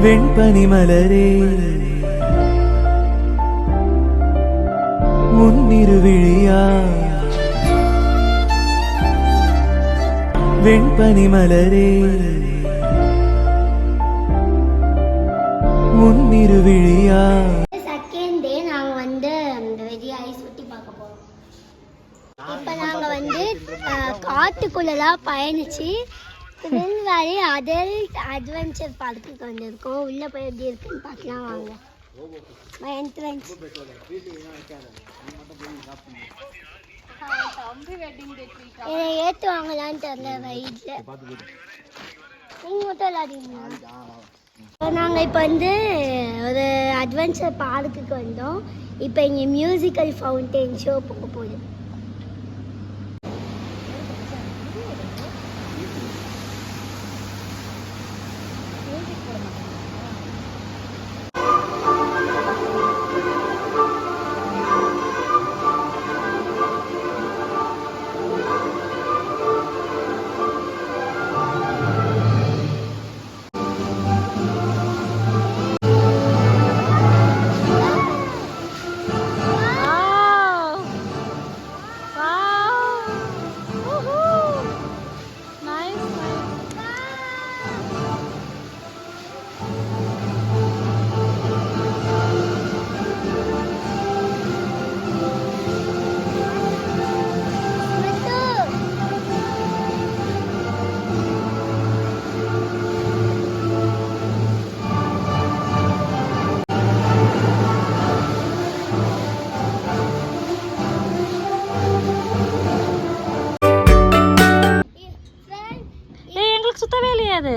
வெண்பனி மலரே முன்னிருவிழியா வெண்பனி மலரே முன்னிருவிழியா. Second day நாங்கள் வந்து வெடியாகி சுற்றி பார்க்க போகிறோம். இப்போ நாங்கள் வந்து காட்டுக்குள்ளெல்லாம் பயணிச்சு திருநெல்வேலி அடல்ட் அட்வென்ச்சர் பார்க்குக்கு வந்திருக்கோம். உள்ளே போய் எப்படி இருக்குன்னு பார்க்கலாம் வாங்க. என்ட்ரன்ஸ் இதை ஏற்றுவாங்களான்னு தெரியல. வயிற்றில் நீங்கள் மட்டும் விளையாடுவீங்களா? நாங்கள் இப்போ வந்து ஒரு அட்வென்ச்சர் பார்க்குக்கு வந்தோம். இப்போ இங்கே மியூசிக்கல் ஃபவுண்டைன் ஷோ போக போகுது. சுத்தவே இல்லையா அது?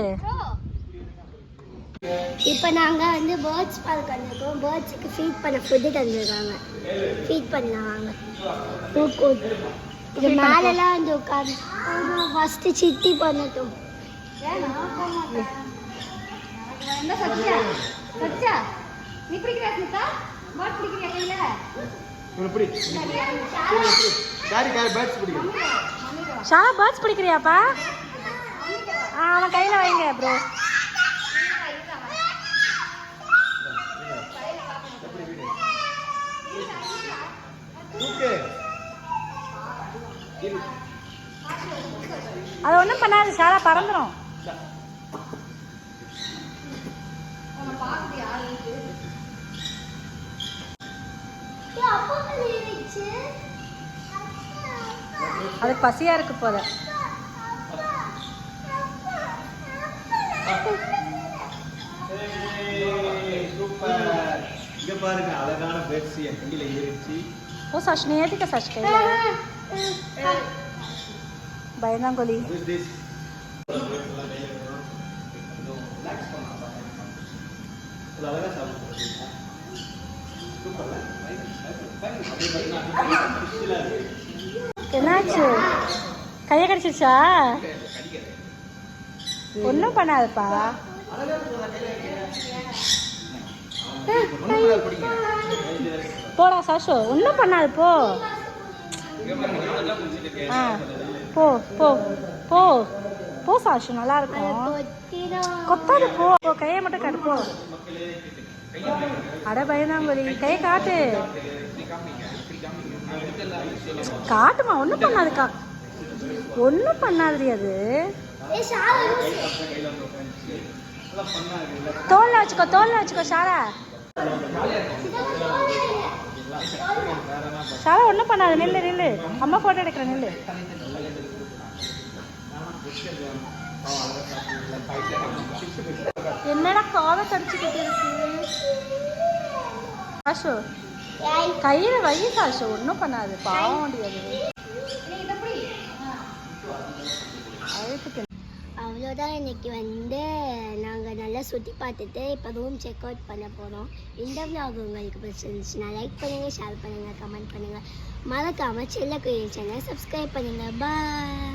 இப்போ நாங்கள் வந்து பேர்ட்ஸ் பார்க் வந்திருக்கோம். பேர்ட்ஸுக்கு ஃபீட் பண்ண ஃபுட்டு தந்துருக்காங்க. ஃபீட் பண்ணாங்க. இது மேலெல்லாம் வந்து உட்காந்து ஃபஸ்ட்டு சிட்டி பண்ணட்டும். ஷாலா பேர்ட்ஸ் பிடிக்கிறியாப்பா? அவன் கையில் வைங்க ப்ரோ. அது ஒன்றும் பண்ணாது, ஷாலா பறந்துடும். அதுக்கு பசியா இருக்கு போல. பாருங்க அழகான பேர்ட்ஸ் என் கையில ஏறிச்சு. ஓ சாஷ் நேதிக்க சாஷ் கையில பயந்தாங்கோலி. என்னாச்சு? கையை கடிச்சிருச்சா? ஒன்றும் பண்ணாதுப்பா. போடா சாஷு, ஒன்றும் பண்ணாது. போ போ போ போ போ சாஷு, நல்லா இருக்கும். கொத்தாது, போ. கையை மட்டும் காட்டு, போ. அட பயந்தாங்கோலி, கையை காட்டு. காட்டுமா, ஒன்றும் பண்ணாதுக்கா. ஒன்றும் பண்ணாது. அது தோல்ல வச்சுக்கோ, தோல்ல வச்சுக்கோ ஷாலா. ஷாலா ஒன்றும் பண்ணாது. நில்லு நில்லு, அம்மா போட்டோ எடுக்கிறேன். நில்லு. என்னடா காதை கடிச்சுக்கிட்டு இருக்கு சாஷு? கையில வை சாஷு, ஒன்றும் பண்ணாது. பாவம் முடியாது. அவ்வளோதான். இன்னைக்கு வந்து நாங்கள் நல்லா சுற்றி பார்த்துட்டு இப்போ ரூம் செக் அவுட் பண்ண போகிறோம். இந்த விலாக் உங்களுக்கு பிடிச்சிருந்துச்சுன்னா லைக் பண்ணுங்கள், ஷேர் பண்ணுங்கள், கமெண்ட் பண்ணுங்கள். மறக்காமல் செல்ல குயில் சேனல் சப்ஸ்கிரைப் பண்ணுங்கள். பாய்.